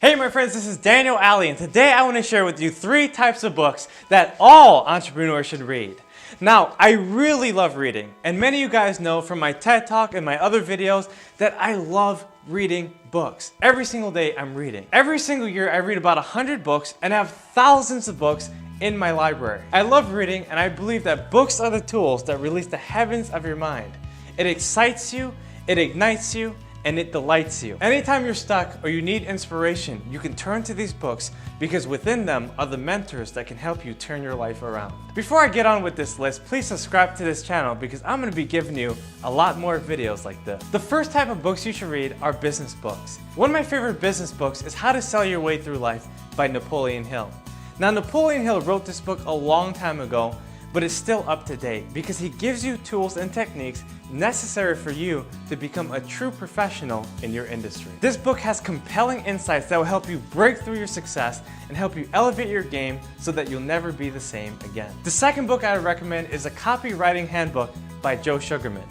Hey my friends, this is Daniel Alley, and today I want to share with you 3 types of books that all entrepreneurs should read. Now, I really love reading, and many of you guys know from my TED Talk and my other videos that I love reading books. Every single day I'm reading. Every single year I read about 100 books and I have thousands of books in my library. I love reading, and I believe that books are the tools that release the heavens of your mind. It excites you, it ignites you, and it delights you. Anytime you're stuck or you need inspiration, you can turn to these books because within them are the mentors that can help you turn your life around. Before I get on with this list, please subscribe to this channel because I'm going to be giving you a lot more videos like this. The first type of books you should read are business books. One of my favorite business books is How to Sell Your Way Through Life by Napoleon Hill. Now, Napoleon Hill wrote this book a long time ago, but it's still up to date because he gives you tools and techniques necessary for you to become a true professional in your industry. This book has compelling insights that will help you break through your success and help you elevate your game so that you'll never be the same again. The second book I would recommend is a copywriting handbook by Joe Sugarman.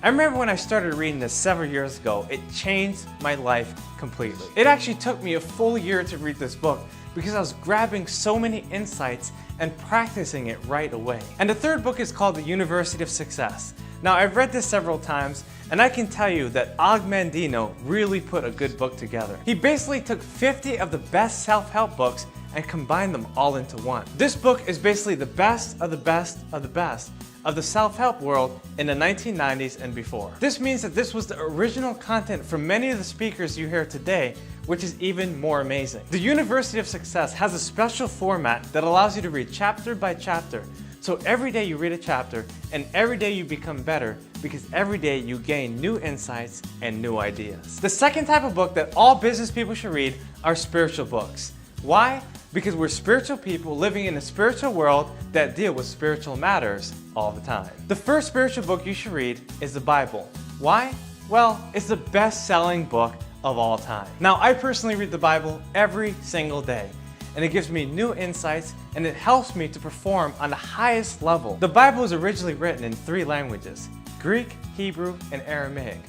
I remember when I started reading this several years ago, it changed my life completely. It actually took me a full year to read this book because I was grabbing so many insights and practicing it right away. And the third book is called The University of Success. Now, I've read this several times, and I can tell you that Og Mandino really put a good book together. He basically took 50 of the best self-help books and combined them all into one. This book is basically the best of the best of the best of the self-help world in the 1990s and before. This means that this was the original content for many of the speakers you hear today, which is even more amazing. The University of Success has a special format that allows you to read chapter by chapter. So every day you read a chapter, and every day you become better because every day you gain new insights and new ideas. The second type of book that all business people should read are spiritual books. Why? Because we're spiritual people living in a spiritual world that deal with spiritual matters all the time. The first spiritual book you should read is the Bible. Why? Well, it's the best-selling book of all time. Now, I personally read the Bible every single day, and it gives me new insights and it helps me to perform on the highest level. The Bible was originally written in 3 languages, Greek, Hebrew, and Aramaic,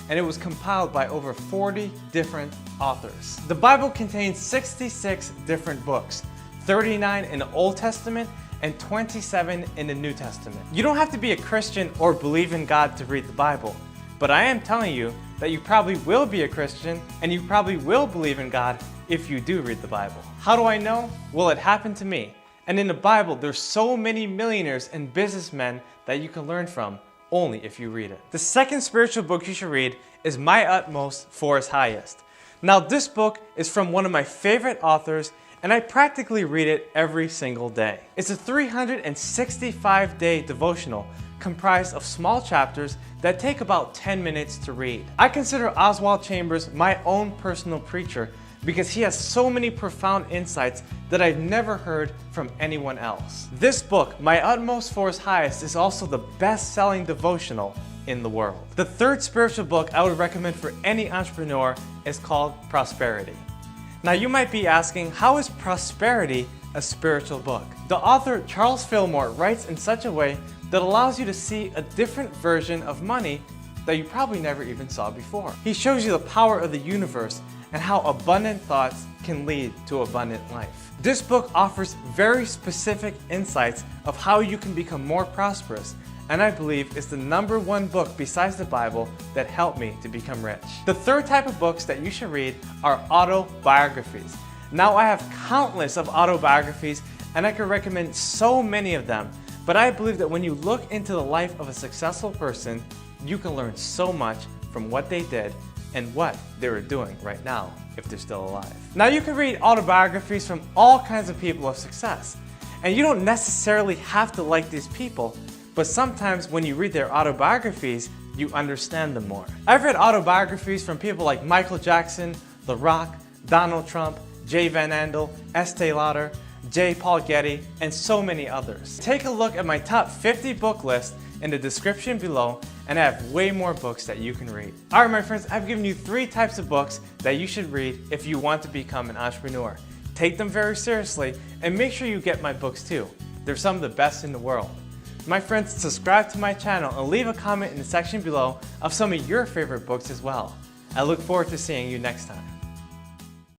and it was compiled by over 40 different authors. The Bible contains 66 different books, 39 in the Old Testament and 27 in the New Testament. You don't have to be a Christian or believe in God to read the Bible, but I am telling you that you probably will be a Christian and you probably will believe in God if you do read the Bible. How do I know? Well, it happened to me. And in the Bible, there's so many millionaires and businessmen that you can learn from only if you read it. The second spiritual book you should read is My Utmost for His Highest. Now, this book is from one of my favorite authors, and I practically read it every single day. It's a 365-day devotional comprised of small chapters that take about 10 minutes to read. I consider Oswald Chambers my own personal preacher because he has so many profound insights that I've never heard from anyone else. This book, My Utmost for His Highest, is also the best-selling devotional in the world. The third spiritual book I would recommend for any entrepreneur is called Prosperity. Now, you might be asking, how is Prosperity a spiritual book? The author Charles Fillmore writes in such a way that allows you to see a different version of money that you probably never even saw before. He shows you the power of the universe and how abundant thoughts can lead to abundant life. This book offers very specific insights of how you can become more prosperous, and I believe it's the #1 book besides the Bible that helped me to become rich. The third type of books that you should read are autobiographies. Now, I have countless of autobiographies and I can recommend so many of them, but I believe that when you look into the life of a successful person, you can learn so much from what they did and what they were doing right now if they're still alive. Now, you can read autobiographies from all kinds of people of success, and you don't necessarily have to like these people, but sometimes when you read their autobiographies, you understand them more. I've read autobiographies from people like Michael Jackson, The Rock, Donald Trump, Jay Van Andel, Estee Lauder, J. Paul Getty, and so many others. Take a look at my top 50 book list in the description below, and I have way more books that you can read. Alright my friends, I've given you 3 types of books that you should read if you want to become an entrepreneur. Take them very seriously and make sure you get my books too. They're some of the best in the world. My friends, subscribe to my channel and leave a comment in the section below of some of your favorite books as well. I look forward to seeing you next time.